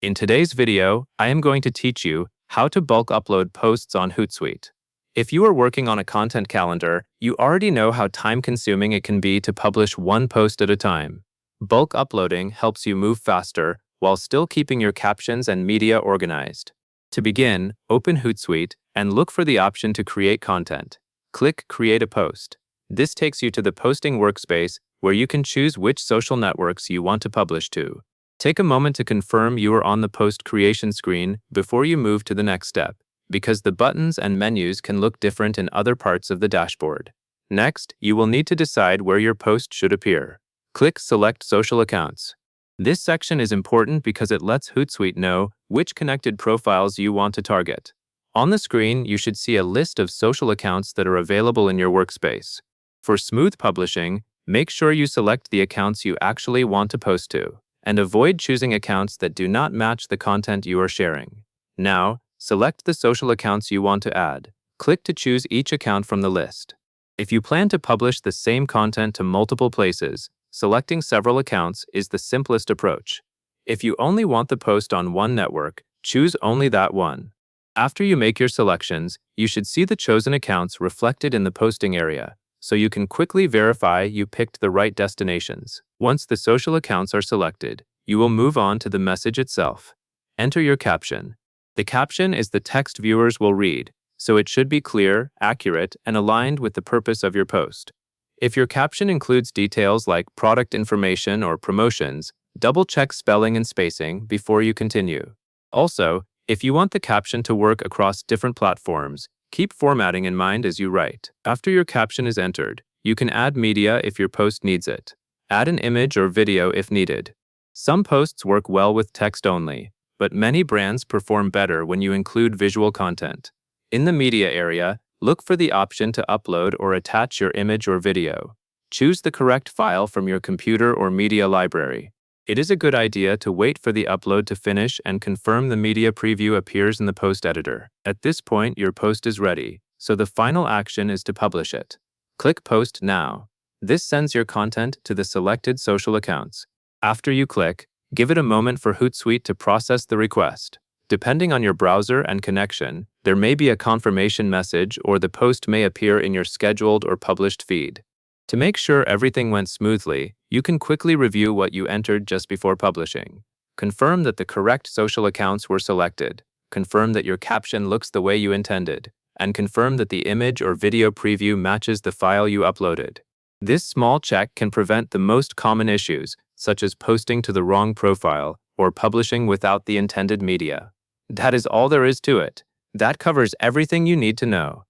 In today's video, I am going to teach you how to bulk upload posts on Hootsuite. If you are working on a content calendar, you already know how time-consuming it can be to publish one post at a time. Bulk uploading helps you move faster while still keeping your captions and media organized. To begin, open Hootsuite and look for the option to create content. Click Create a Post. This takes you to the posting workspace where you can choose which social networks you want to publish to. Take a moment to confirm you are on the post creation screen before you move to the next step, because the buttons and menus can look different in other parts of the dashboard. Next, you will need to decide where your post should appear. Click Select Social Accounts. This section is important because it lets Hootsuite know which connected profiles you want to target. On the screen, you should see a list of social accounts that are available in your workspace. For smooth publishing, make sure you select the accounts you actually want to post to, and avoid choosing accounts that do not match the content you are sharing. Now, select the social accounts you want to add. Click to choose each account from the list. If you plan to publish the same content to multiple places, selecting several accounts is the simplest approach. If you only want the post on one network, choose only that one. After you make your selections, you should see the chosen accounts reflected in the posting area, so you can quickly verify you picked the right destinations. Once the social accounts are selected, you will move on to the message itself. Enter your caption. The caption is the text viewers will read, so it should be clear, accurate, and aligned with the purpose of your post. If your caption includes details like product information or promotions, double-check spelling and spacing before you continue. Also, if you want the caption to work across different platforms, keep formatting in mind as you write. After your caption is entered, you can add media if your post needs it. Add an image or video if needed. Some posts work well with text only, but many brands perform better when you include visual content. In the media area, look for the option to upload or attach your image or video. Choose the correct file from your computer or media library. It is a good idea to wait for the upload to finish and confirm the media preview appears in the post editor. At this point, your post is ready, so the final action is to publish it. Click Post Now. This sends your content to the selected social accounts. After you click, give it a moment for Hootsuite to process the request. Depending on your browser and connection, there may be a confirmation message or the post may appear in your scheduled or published feed. To make sure everything went smoothly, you can quickly review what you entered just before publishing. Confirm that the correct social accounts were selected. Confirm that your caption looks the way you intended. And confirm that the image or video preview matches the file you uploaded. This small check can prevent the most common issues, such as posting to the wrong profile or publishing without the intended media. That is all there is to it. That covers everything you need to know.